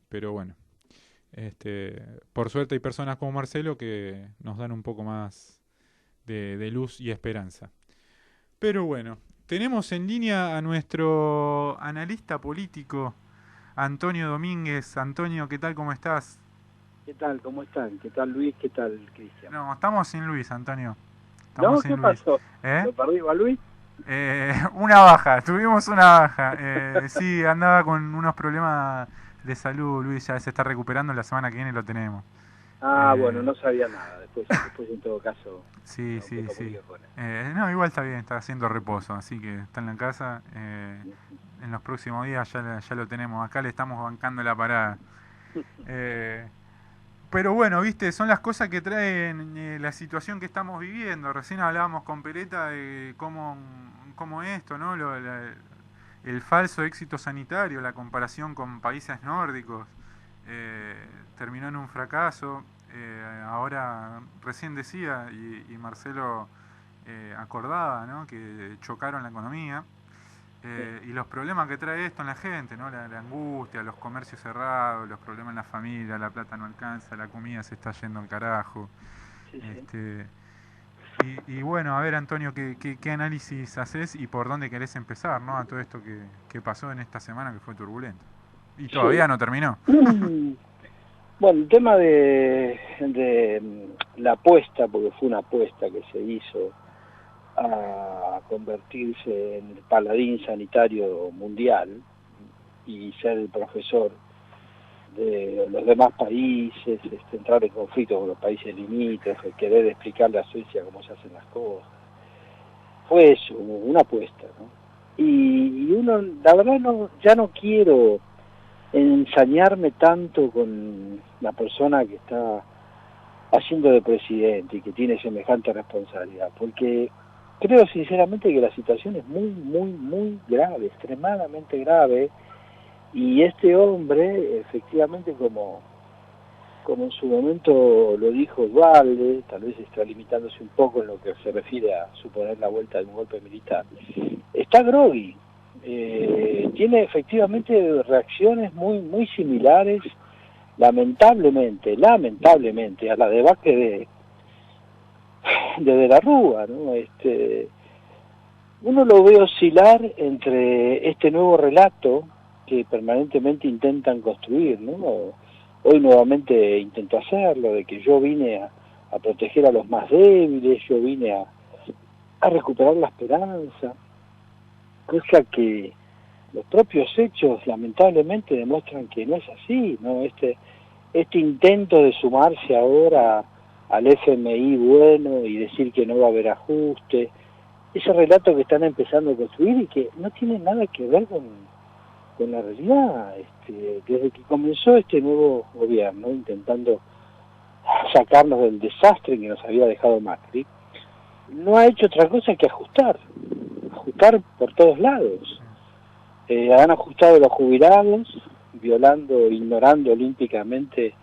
pero bueno, por suerte hay personas como Marcelo que nos dan un poco más de luz y esperanza. Pero bueno, tenemos en línea a nuestro analista político, Antonio Domínguez. Antonio, ¿qué tal? ¿Cómo estás? ¿Qué tal? ¿Cómo están? ¿Qué tal Luis? ¿Qué tal Cristian? No, estamos sin Luis, Antonio. Estamos No, sin ¿qué Luis. pasó? ¿Eh? ¿Lo perdí, a Luis? Una baja, tuvimos una baja. Sí, andaba con unos problemas de salud, Luis, ya se está recuperando, la semana que viene lo tenemos. Ah, bueno, Eh, no sabía nada. Después en todo caso, sí, me sí, sí. comunico con él. No, igual está bien, está haciendo reposo, así que está en la casa. En los próximos días ya lo tenemos. Acá le estamos bancando la parada. Eh, pero bueno, viste, son las cosas que traen la situación que estamos viviendo. Recién hablábamos con Pereta de cómo esto, ¿no? El falso éxito sanitario, la comparación con países nórdicos, eh, terminó en un fracaso. Ahora, recién decía, y Marcelo acordaba, ¿no? Que chocaron la economía. Sí, Y los problemas que trae esto en la gente, ¿no? La angustia, los comercios cerrados, los problemas en la familia, la plata no alcanza, la comida se está yendo al carajo. sí, sí. Este, y bueno, a ver, Antonio, ¿qué análisis haces y por dónde querés empezar, ¿no? A todo esto que pasó en esta semana que fue turbulento. Y Sí. todavía no terminó. Bueno, el tema de la apuesta, porque fue una apuesta que se hizo a convertirse en el paladín sanitario mundial y ser el profesor de los demás países, entrar en conflicto con los países limítrofes, querer explicarle a Suecia cómo se hacen las cosas. Fue eso, una apuesta, ¿no? Y uno, la verdad, no, ya no quiero ensañarme tanto con la persona que está haciendo de presidente y que tiene semejante responsabilidad, porque creo sinceramente que la situación es muy, muy, muy grave, extremadamente grave, y este hombre, efectivamente, como en su momento lo dijo Dualde, tal vez está limitándose un poco en lo que se refiere a suponer la vuelta de un golpe militar, está groggy. Tiene efectivamente reacciones muy muy similares, lamentablemente, a la debacle de la Rúa, ¿no? Uno lo ve oscilar entre este nuevo relato que permanentemente intentan construir, ¿no? Hoy nuevamente intentó hacerlo, de que yo vine a proteger a los más débiles, yo vine a recuperar la esperanza, cosa que los propios hechos lamentablemente demuestran que no es así, ¿no? Este intento de sumarse ahora al FMI bueno y decir que no va a haber ajuste, ese relato que están empezando a construir y que no tiene nada que ver con la realidad. Desde que comenzó este nuevo gobierno, intentando sacarnos del desastre que nos había dejado Macri, no ha hecho otra cosa que ajustar por todos lados. Han ajustado los jubilados, violando, ignorando olímpicamente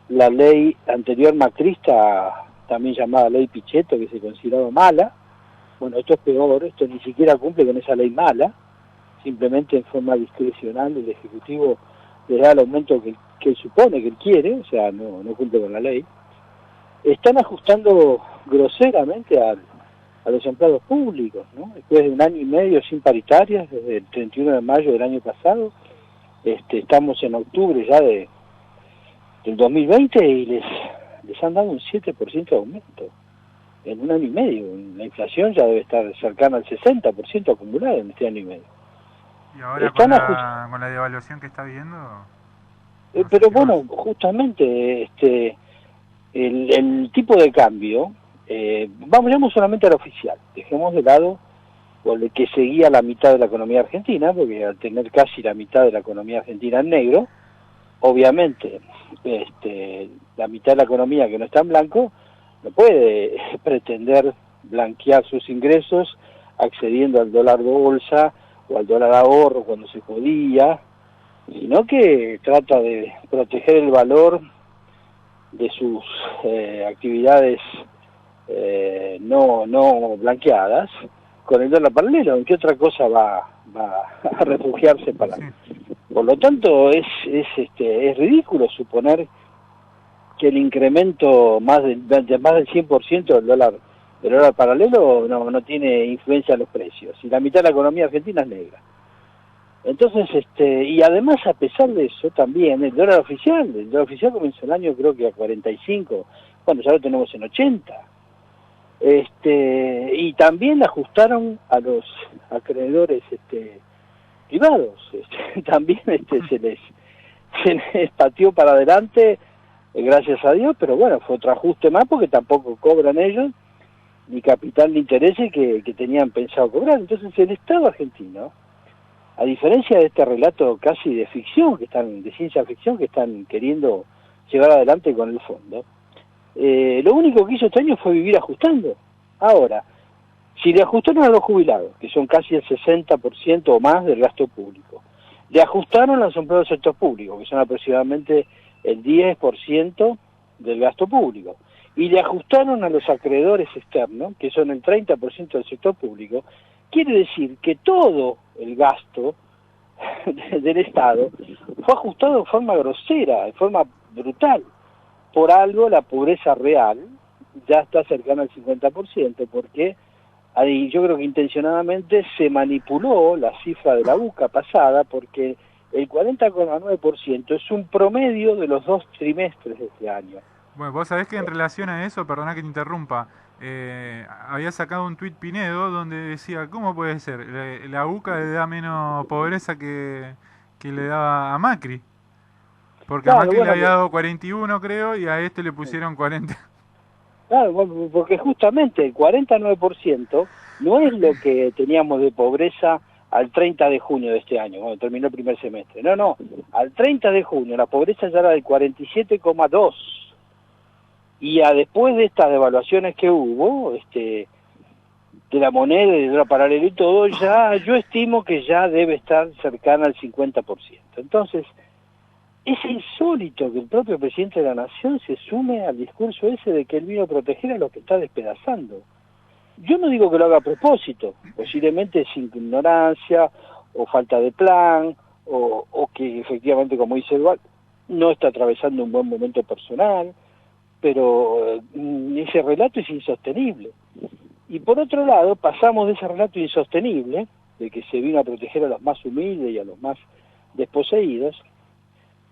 la ley anterior macrista, también llamada ley Pichetto, que se consideraba mala. Bueno, esto es peor, esto ni siquiera cumple con esa ley mala, simplemente en forma discrecional el Ejecutivo le da el aumento que él supone, que él quiere, o sea, no cumple con la ley. Están ajustando groseramente a los empleados públicos, ¿no? Después de un año y medio sin paritarias, desde el 31 de mayo del año pasado, estamos en octubre ya del 2020 y les han dado un 7% de aumento en un año y medio. La inflación ya debe estar cercana al 60% acumulado en este año y medio. Y ahora Están ajustando, con la devaluación que está viendo, no sé pero si vos... bueno, justamente el tipo de cambio, vamos solamente al oficial, dejemos de lado por el que seguía la mitad de la economía argentina, porque al tener casi la mitad de la economía argentina en negro, obviamente la mitad de la economía que no está en blanco no puede pretender blanquear sus ingresos accediendo al dólar bolsa o al dólar ahorro cuando se podía, sino que trata de proteger el valor de sus actividades no blanqueadas con el dólar paralelo. ¿En qué otra cosa va a refugiarse Sí. Por lo tanto, es ridículo suponer que el incremento más del 100% del dólar paralelo no tiene influencia en los precios, y la mitad de la economía argentina es negra. Entonces, y además, a pesar de eso, también el dólar oficial comenzó el año creo que a 45, bueno, ya lo tenemos en 80. Y también ajustaron a los acreedores privados, también se les pateó para adelante, gracias a Dios, pero bueno, fue otro ajuste más porque tampoco cobran ellos ni capital ni intereses que tenían pensado cobrar. Entonces el Estado argentino, a diferencia de este relato casi de ficción, de ciencia ficción que están queriendo llevar adelante con el fondo, lo único que hizo este año fue vivir ajustando. Ahora, si le ajustaron a los jubilados, que son casi el 60% o más del gasto público, le ajustaron a los empleados del sector público, que son aproximadamente el 10% del gasto público, y le ajustaron a los acreedores externos, que son el 30% del sector público, quiere decir que todo el gasto del Estado fue ajustado de forma grosera, de forma brutal. Por algo la pobreza real ya está cercana al 50%, porque ahí yo creo que intencionadamente se manipuló la cifra de la UCA pasada, porque el 40,9% es un promedio de los 2 trimestres de este año. Bueno, vos sabés que en relación a eso, perdona que te interrumpa, había sacado un tuit Pinedo donde decía, ¿cómo puede ser? La UCA le da menos pobreza que le daba a Macri. Porque Claro, a Macri bueno, le había dado 41, creo, y a este le pusieron 40. Claro, porque justamente el 49% no es lo que teníamos de pobreza al 30 de junio de este año, cuando terminó el primer semestre. No, al 30 de junio la pobreza ya era del 47,2%. Y después de estas devaluaciones que hubo, de la moneda, del dólar paralelo y todo, ya yo estimo que ya debe estar cercana al 50%. Entonces, es insólito que el propio presidente de la Nación se sume al discurso ese de que él vino a proteger a los que está despedazando. Yo no digo que lo haga a propósito, posiblemente sin ignorancia, o falta de plan, o que efectivamente, como dice Eduardo, no está atravesando un buen momento personal, pero ese relato es insostenible. Y por otro lado, pasamos de ese relato insostenible, de que se vino a proteger a los más humildes y a los más desposeídos,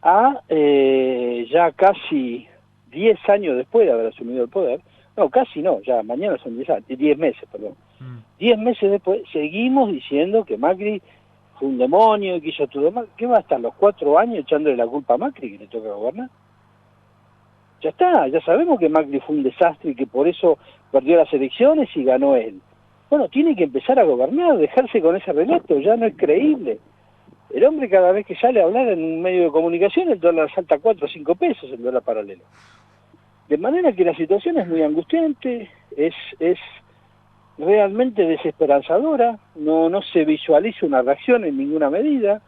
a ya casi 10 años después de haber asumido el poder, no, casi no, ya mañana son 10 meses, perdón. 10 meses después seguimos diciendo que Macri fue un demonio y que hizo todo mal. ¿Qué va a estar los 4 años echándole la culpa a Macri que le toca gobernar? Ya está, ya sabemos que Macri fue un desastre y que por eso perdió las elecciones y ganó él. Bueno, tiene que empezar a gobernar, dejarse con ese relato, ya no es creíble. El hombre cada vez que sale a hablar en un medio de comunicación, el dólar salta 4 o 5 pesos, el dólar paralelo. De manera que la situación es muy angustiante, es realmente desesperanzadora, no se visualiza una reacción en ninguna medida,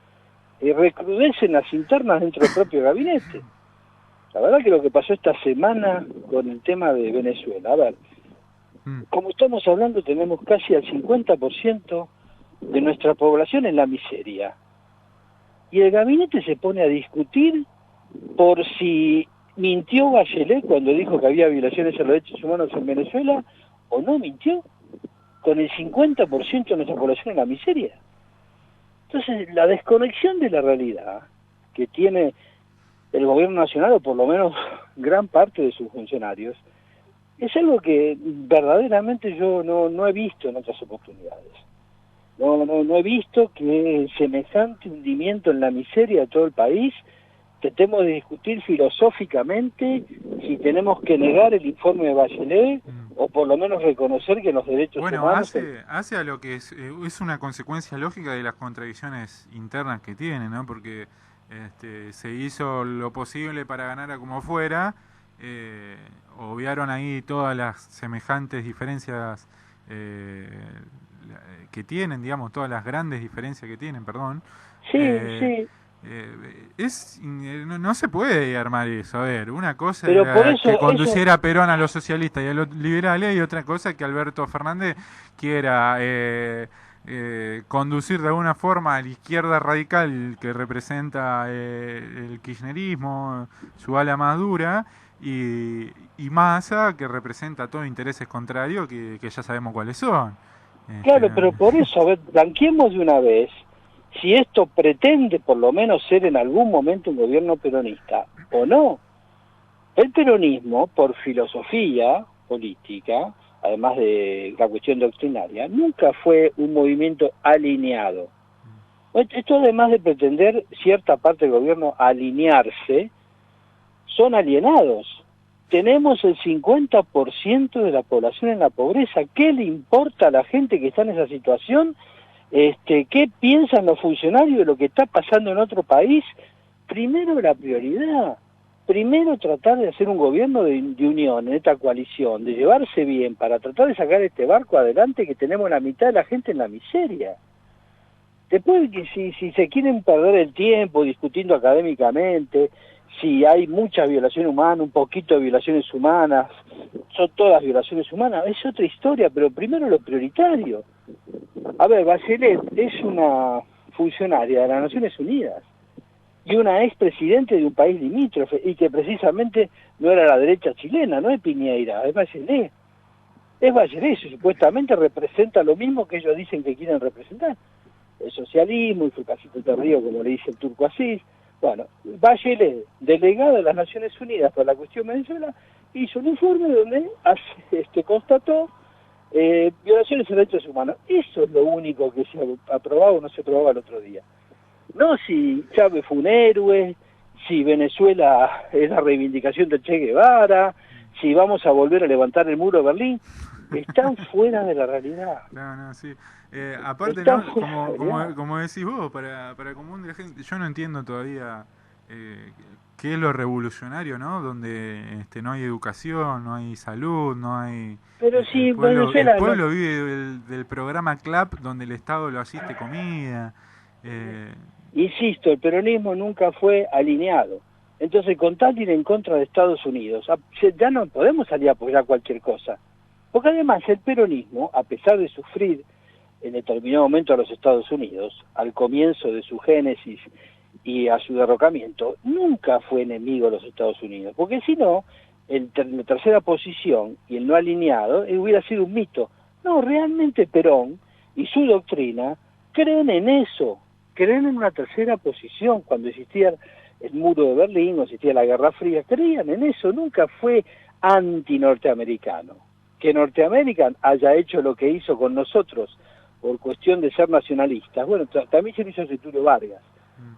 recrudecen las internas dentro del propio gabinete. La verdad que lo que pasó esta semana con el tema de Venezuela, a ver, como estamos hablando, tenemos casi al 50% de nuestra población en la miseria. Y el gabinete se pone a discutir por si mintió Bachelet cuando dijo que había violaciones a los derechos humanos en Venezuela, o no mintió, con el 50% de nuestra población en la miseria. Entonces, la desconexión de la realidad que tiene el gobierno nacional, o por lo menos gran parte de sus funcionarios, es algo que verdaderamente yo no he visto en otras oportunidades. No he visto que semejante hundimiento en la miseria de todo el país tratemos de discutir filosóficamente si tenemos que negar el informe de Bachelet o por lo menos reconocer que los derechos humanos... hace a lo que es una consecuencia lógica de las contradicciones internas que tiene, ¿no? Porque se hizo lo posible para ganar a como fuera, obviaron ahí todas las semejantes diferencias que tienen, digamos, todas las grandes diferencias que tienen, perdón. Sí. No se puede armar eso. A ver, una cosa pero era que conduciera a Perón a los socialistas y a los liberales, y otra cosa que Alberto Fernández quiera conducir de alguna forma a la izquierda radical que representa el kirchnerismo, su ala más dura, y Massa que representa todos intereses contrarios que ya sabemos cuáles son. Claro, pero por eso, a ver, blanqueemos de una vez si esto pretende por lo menos ser en algún momento un gobierno peronista o no. El peronismo, por filosofía política, además de la cuestión doctrinaria, nunca fue un movimiento alineado. Esto, además de pretender cierta parte del gobierno alinearse, son alienados. Tenemos el 50% de la población en la pobreza. ¿Qué le importa a la gente que está en esa situación? ¿Qué piensan los funcionarios de lo que está pasando en otro país? Primero la prioridad. Primero tratar de hacer un gobierno de unión en esta coalición, de llevarse bien para tratar de sacar este barco adelante que tenemos la mitad de la gente en la miseria. Después, si se quieren perder el tiempo discutiendo académicamente, si hay muchas violaciones humanas, un poquito de violaciones humanas, son todas violaciones humanas, es otra historia, pero primero lo prioritario. A ver, Bachelet es una funcionaria de las Naciones Unidas y una expresidente de un país limítrofe, y que precisamente no era la derecha chilena, no es Piñeira, es Bachelet. Es Bachelet, supuestamente representa lo mismo que ellos dicen que quieren representar. El socialismo, y Fulcacito Terrío, como le dice el turco Asís. Bueno, Bachelet, delegada de las Naciones Unidas para la cuestión Venezuela, hizo un informe donde constató violaciones de derechos humanos. Eso es lo único que se aprobaba o no se aprobaba el otro día. No si Chávez fue un héroe, si Venezuela es la reivindicación de Che Guevara, si vamos a volver a levantar el muro de Berlín. Están fuera de la realidad. No, sí. Aparte, ¿no? Como decís vos, para común de la gente, yo no entiendo todavía qué es lo revolucionario, ¿no? Donde no hay educación, no hay salud, no hay... Pero sí, el pueblo vive del programa CLAP, donde el Estado lo asiste comida. Insisto, el peronismo nunca fue alineado. Entonces, con tal de ir en contra de Estados Unidos, ya no podemos salir a apoyar cualquier cosa. Porque además el peronismo, a pesar de sufrir en determinado momento a los Estados Unidos, al comienzo de su génesis y a su derrocamiento, nunca fue enemigo de los Estados Unidos. Porque si no, la tercera posición y el no alineado hubiera sido un mito. No, realmente Perón y su doctrina creen en eso, creen en una tercera posición. Cuando existía el muro de Berlín o existía la Guerra Fría, creían en eso, nunca fue anti-norteamericano. Que Norteamérica haya hecho lo que hizo con nosotros por cuestión de ser nacionalistas, bueno, también se lo hizo a Getúlio Vargas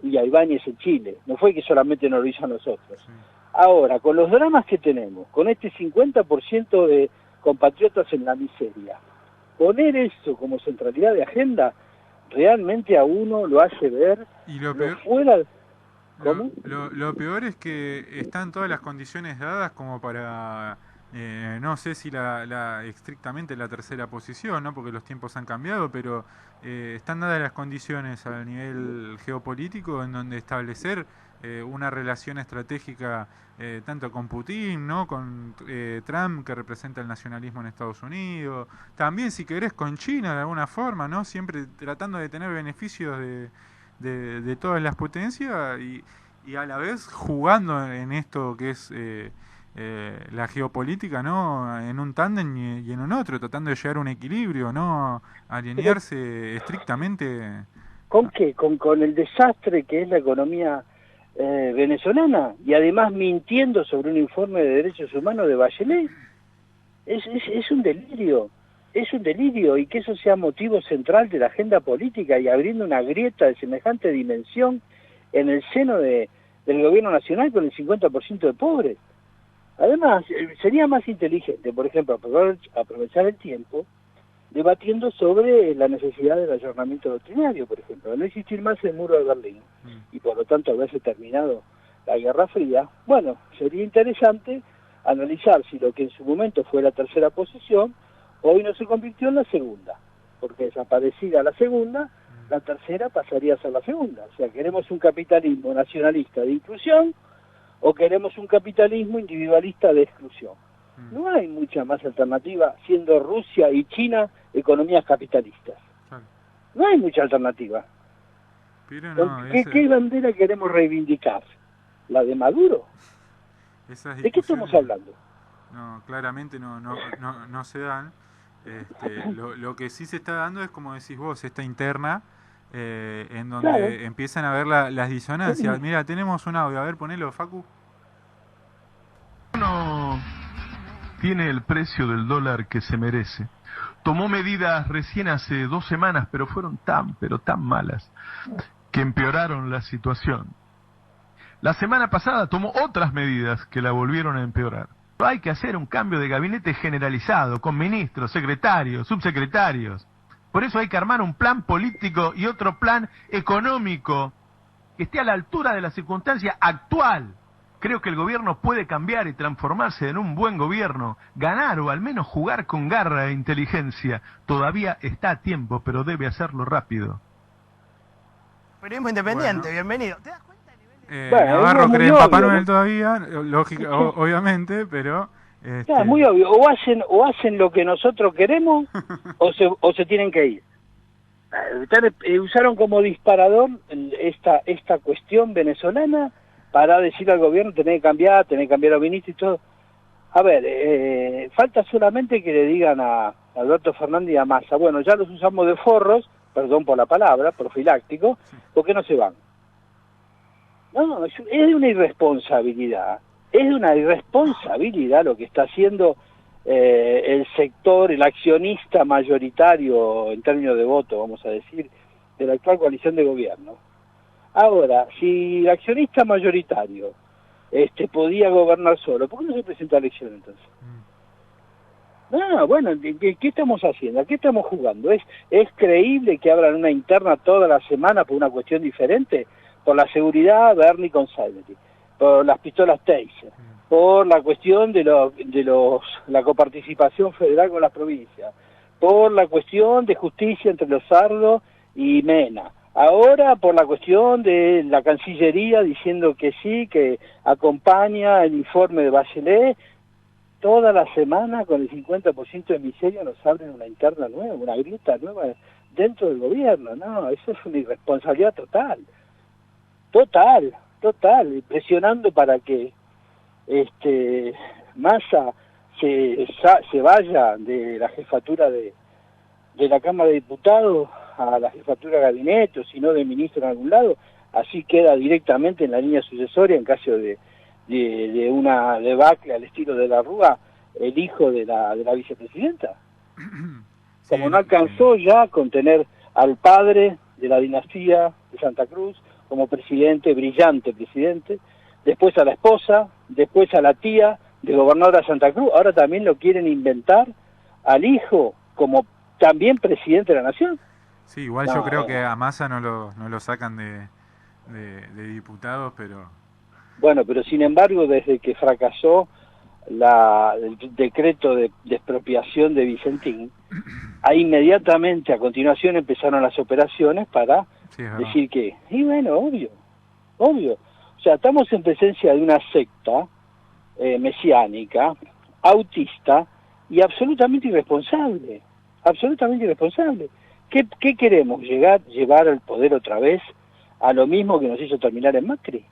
y a Ibáñez en Chile, no fue que solamente nos lo hizo a nosotros. Ahora, con los dramas que tenemos, con este 50% de compatriotas en la miseria, poner eso como centralidad de agenda, realmente a uno lo hace ver y lo peor, fuera... ¿Cómo? Lo peor es que están todas las condiciones dadas como para... no sé si estrictamente la tercera posición, ¿no? Porque los tiempos han cambiado, pero están dadas las condiciones a nivel geopolítico en donde establecer una relación estratégica tanto con Putin, ¿no? Con Trump, que representa el nacionalismo en Estados Unidos, también si querés con China de alguna forma, ¿no? Siempre tratando de tener beneficios de todas las potencias y a la vez jugando en esto que es la geopolítica, ¿no? En un tándem y en un otro, tratando de llegar a un equilibrio, no alinearse estrictamente. ¿Con qué? Con el desastre que es la economía venezolana, y además mintiendo sobre un informe de derechos humanos de Bachelet. Es un delirio, y que eso sea motivo central de la agenda política y abriendo una grieta de semejante dimensión en el seno del gobierno nacional con el 50% de pobres. Además, sería más inteligente, por ejemplo, aprovechar el tiempo debatiendo sobre la necesidad del ayornamiento doctrinario, por ejemplo, de no existir más el muro de Berlín y por lo tanto haberse terminado la Guerra Fría. Bueno, sería interesante analizar si lo que en su momento fue la tercera posición hoy no se convirtió en la segunda, porque desaparecida la segunda, la tercera pasaría a ser la segunda. O sea, queremos un capitalismo nacionalista de inclusión o queremos un capitalismo individualista de exclusión. No hay mucha más alternativa, siendo Rusia y China economías capitalistas. No hay mucha alternativa. Pero no, ¿Qué bandera queremos reivindicar? ¿La de Maduro? ¿De qué estamos hablando? No, claramente no se dan. Lo que sí se está dando es, como decís vos, esta interna, en donde Claro. empiezan a ver las disonancias. Mira, tenemos un audio, a ver, ponelo, Facu. No tiene el precio del dólar que se merece. Tomó medidas recién hace 2 semanas, pero fueron pero tan malas, que empeoraron la situación. La semana pasada tomó otras medidas que la volvieron a empeorar. Hay que hacer un cambio de gabinete generalizado, con ministros, secretarios, subsecretarios. Por eso hay que armar un plan político y otro plan económico que esté a la altura de la circunstancia actual. Creo que el gobierno puede cambiar y transformarse en un buen gobierno, ganar o al menos jugar con garra e inteligencia. Todavía está a tiempo, pero debe hacerlo rápido. Periodismo independiente, bienvenido. ¿Te das cuenta del Bueno, Navarro es cree en muy Papá obvio, Noel ¿no? todavía, lógico, obviamente, pero... Es muy obvio, o hacen lo que nosotros queremos o se tienen que ir. Usaron como disparador esta cuestión venezolana para decirle al gobierno tenés que cambiar a ministros y todo. A ver, falta solamente que le digan a Alberto Fernández y a Massa, bueno, ya los usamos de forros, perdón por la palabra, profiláctico, ¿por qué no se van? No, es de una irresponsabilidad. Es de una irresponsabilidad lo que está haciendo el sector, el accionista mayoritario en términos de voto, vamos a decir, de la actual coalición de gobierno. Ahora, si el accionista mayoritario podía gobernar solo, ¿por qué no se presenta a elección entonces? No, bueno, ¿qué estamos haciendo? ¿A qué estamos jugando? ¿Es creíble que abran una interna toda la semana por una cuestión diferente? Por la seguridad, Bernie con Salvetti, por las pistolas Taser, por la cuestión de la coparticipación federal con las provincias, por la cuestión de justicia entre los Sardo y Mena, ahora por la cuestión de la Cancillería diciendo que sí, que acompaña el informe de Bachelet. Toda la semana con el 50% de miseria nos abren una interna nueva, una grieta nueva dentro del gobierno. No, eso es una irresponsabilidad total, presionando para que Massa se vaya de la jefatura de la Cámara de Diputados a la jefatura de gabinete, o si no de ministro en algún lado, así queda directamente en la línea sucesoria en caso de una debacle al estilo de la Rúa, el hijo de la vicepresidenta. Como no alcanzó ya con tener al padre de la dinastía de Santa Cruz como presidente, brillante presidente, después a la esposa, después a la tía de gobernadora de Santa Cruz, ahora también lo quieren inventar al hijo como también presidente de la nación. Sí, igual yo creo que a Massa no lo sacan de diputados, pero... Bueno, pero sin embargo, desde que fracasó el decreto de expropiación de Vicentín, ahí inmediatamente a continuación empezaron las operaciones para decir que, y bueno, obvio, o sea, estamos en presencia de una secta mesiánica, autista y absolutamente irresponsable. ¿Qué queremos? ¿Llevar al poder otra vez a lo mismo que nos hizo terminar en Macri?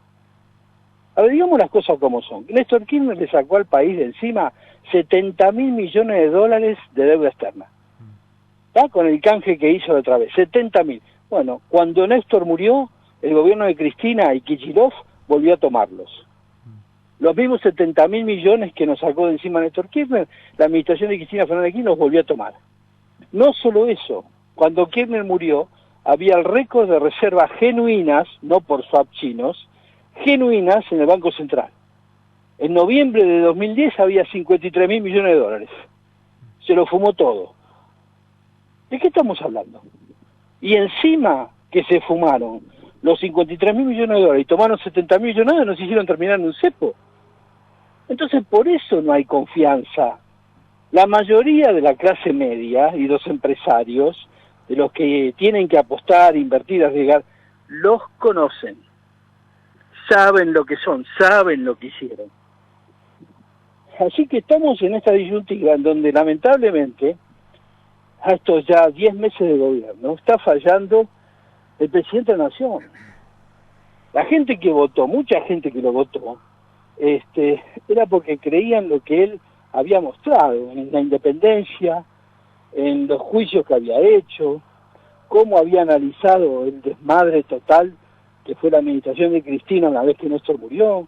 A ver, digamos las cosas como son. Néstor Kirchner le sacó al país de encima 70.000 millones de dólares de deuda externa. ¿Está? Con el canje que hizo de otra vez, 70.000. Bueno, cuando Néstor murió, el gobierno de Cristina y Kicillof volvió a tomarlos. Los mismos 70.000 millones que nos sacó de encima Néstor Kirchner, la administración de Cristina Fernández de Kirchner los volvió a tomar. No solo eso, cuando Kirchner murió, había el récord de reservas genuinas, no por swap chinos, genuinas en el Banco Central. En noviembre de 2010 había 53.000 millones de dólares. Se lo fumó todo. ¿De qué estamos hablando? Y encima que se fumaron los 53.000 millones de dólares y tomaron 70.000 millones de dólares, nos hicieron terminar en un cepo. Entonces por eso no hay confianza. La mayoría de la clase media y los empresarios, de los que tienen que apostar, invertir, arriesgar, los conocen. Saben lo que son, saben lo que hicieron. Así que estamos en esta disyuntiva en donde lamentablemente a estos ya 10 meses de gobierno, está fallando el presidente de la Nación. La gente que votó, mucha gente que lo votó, era porque creían lo que él había mostrado, en la independencia, en los juicios que había hecho, cómo había analizado el desmadre total que fue la administración de Cristina una vez que Néstor murió.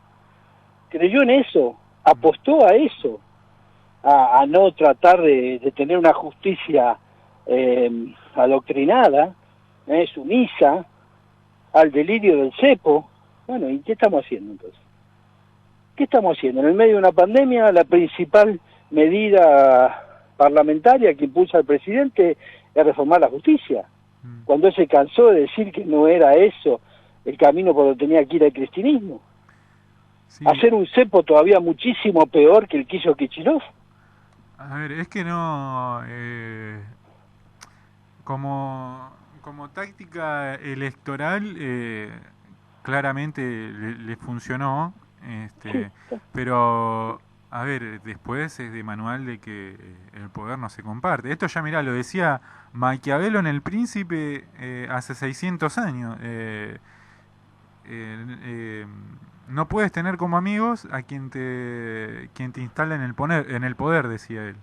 Creyó en eso, apostó a eso, a no tratar de tener una justicia adoctrinada, sumisa, al delirio del cepo. Bueno, ¿y qué estamos haciendo entonces? ¿Qué estamos haciendo? En el medio de una pandemia, la principal medida parlamentaria que impulsa el presidente es reformar la justicia. Cuando él se cansó de decir que no era eso el camino por donde tenía que ir el cristinismo. Sí. Hacer un cepo todavía muchísimo peor que el que hizo Kicillof. A ver, es que no... como táctica electoral, claramente le funcionó, sí. Pero... A ver, después es de manual de que el poder no se comparte. Esto ya, mirá, lo decía Maquiavelo en El Príncipe hace 600 años. No puedes tener como amigos a quien te instala en el poder, decía él.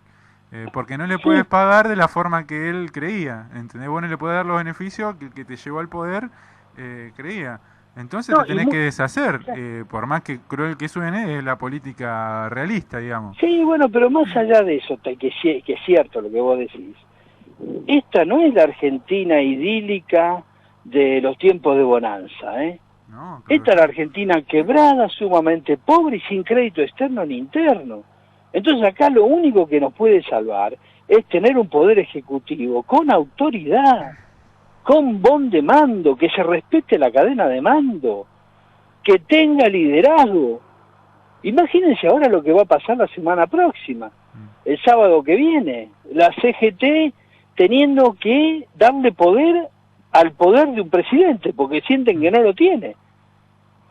Porque no le puedes pagar de la forma que él creía. ¿Entendés? Vos no le puedes dar los beneficios que el que te llevó al poder creía. Entonces te tenés que deshacer, por más que cruel que suene, es la política realista, digamos. Sí, bueno, pero más allá de eso, que es cierto lo que vos decís, esta no es la Argentina idílica de los tiempos de bonanza, ¿eh? No, claro. Esta es la Argentina quebrada, sumamente pobre y sin crédito externo ni interno. Entonces acá lo único que nos puede salvar es tener un poder ejecutivo con autoridad, con bon de mando, que se respete la cadena de mando, que tenga liderazgo. Imagínense ahora lo que va a pasar la semana próxima, el sábado que viene, la CGT teniendo que darle poder al poder de un presidente, porque sienten que no lo tiene.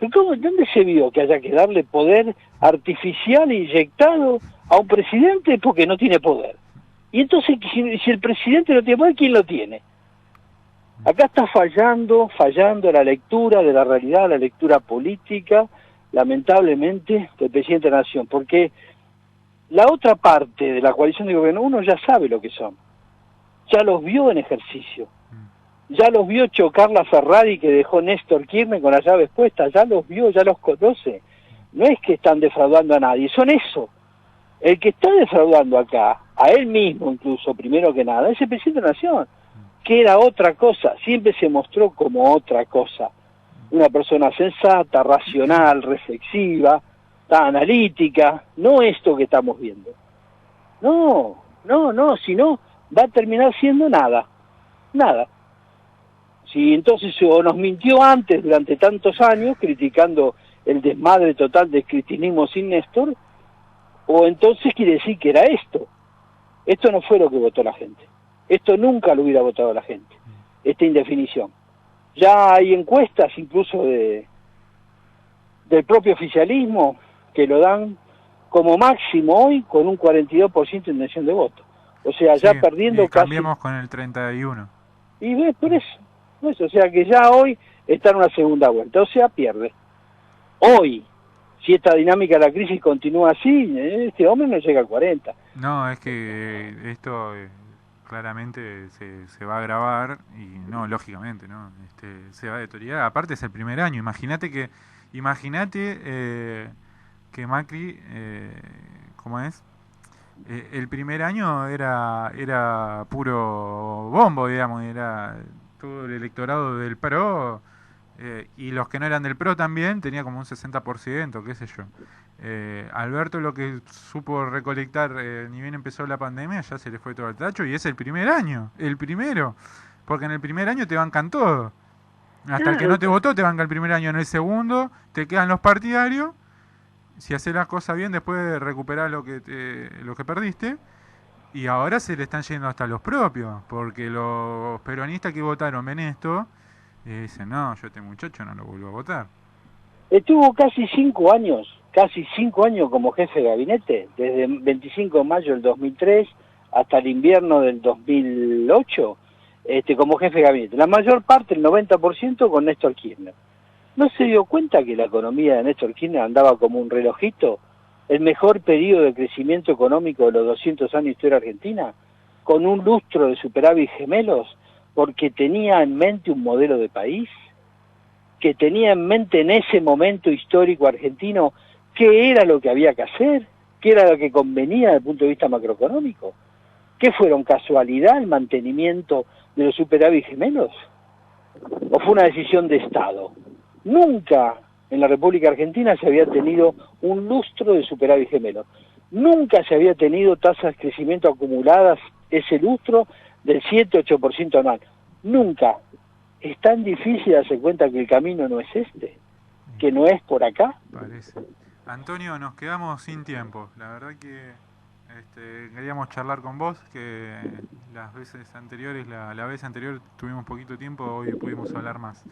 ¿Dónde se vio que haya que darle poder artificial inyectado a un presidente porque no tiene poder? Y entonces, si el presidente no tiene poder, ¿quién lo tiene? Acá está fallando la lectura de la realidad, la lectura política, lamentablemente, del presidente de la Nación, porque la otra parte de la coalición de gobierno, uno ya sabe lo que son, ya los vio en ejercicio, ya los vio chocar la Ferrari que dejó Néstor Kirchner con las llaves puestas, ya los vio, ya los conoce, no es que están defraudando a nadie, son eso. El que está defraudando acá, a él mismo incluso, primero que nada, es el presidente de la Nación, que era otra cosa, siempre se mostró como otra cosa. Una persona sensata, racional, reflexiva, analítica, no esto que estamos viendo. No, si no, va a terminar siendo nada. Si entonces o nos mintió antes durante tantos años, criticando el desmadre total del cristinismo sin Néstor, o entonces quiere decir que era esto. Esto no fue lo que votó la gente. Esto nunca lo hubiera votado la gente, esta indefinición. Ya hay encuestas incluso del propio oficialismo que lo dan como máximo hoy con un 42% de intención de voto. O sea, ya perdiendo casi... Cambiamos con el 31%. Y ves, por eso. O sea que ya hoy está en una segunda vuelta. O sea, pierde. Hoy, si esta dinámica de la crisis continúa así, este hombre no llega al 40%. No, es que esto... claramente se va a agravar y no, lógicamente, ¿no? Se va a deteriorar. Aparte es el primer año. Imagínate que Macri, ¿cómo es? El primer año era puro bombo, digamos, era todo el electorado del PRO y los que no eran del PRO también tenía como un 60%, qué sé yo. Alberto lo que supo recolectar ni bien empezó la pandemia ya se le fue todo al tacho y es el primer año, el primero, porque en el primer año te bancan todo, hasta el que no te votó te banca el primer año, en el segundo te quedan los partidarios, si haces las cosas bien después recuperás lo que perdiste, y ahora se le están yendo hasta los propios, porque los peronistas que votaron en esto dicen, no, yo este muchacho no lo vuelvo a votar. Estuvo casi 5 años como jefe de gabinete, desde el 25 de mayo del 2003 hasta el invierno del 2008 como jefe de gabinete. La mayor parte, el 90%, con Néstor Kirchner. ¿No se dio cuenta que la economía de Néstor Kirchner andaba como un relojito? El mejor periodo de crecimiento económico de los 200 años de historia argentina, con un lustro de superávit gemelos, porque tenía en mente un modelo de país, que tenía en mente en ese momento histórico argentino qué era lo que había que hacer, qué era lo que convenía desde el punto de vista macroeconómico. ¿Qué fueron casualidad el mantenimiento de los superávit gemelos? ¿O fue una decisión de Estado? Nunca en la República Argentina se había tenido un lustro de superávit gemelos. Nunca se había tenido tasas de crecimiento acumuladas, ese lustro, del 7-8% anual. Nunca. Es tan difícil darse cuenta que el camino no es este, que no es por acá. Parece. Antonio, nos quedamos sin tiempo. La verdad que queríamos charlar con vos, que las veces anteriores, la vez anterior tuvimos poquito tiempo, hoy pudimos hablar más.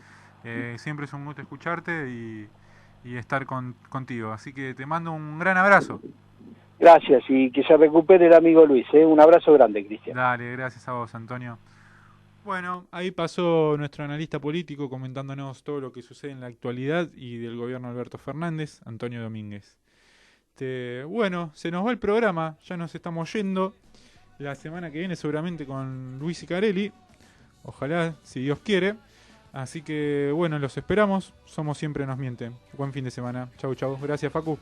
Siempre es un gusto escucharte y estar contigo, así que te mando un gran abrazo. Gracias, y que se recupere el amigo Luis, un abrazo grande, Cristian. Dale, gracias a vos, Antonio. Bueno, ahí pasó nuestro analista político comentándonos todo lo que sucede en la actualidad y del gobierno de Alberto Fernández, Antonio Domínguez. Bueno, se nos va el programa, ya nos estamos yendo. La semana que viene seguramente con Luis Icarelli, ojalá, si Dios quiere. Así que bueno, los esperamos, Somos Siempre Nos Miente. Buen fin de semana. Chau, chau. Gracias, Facu.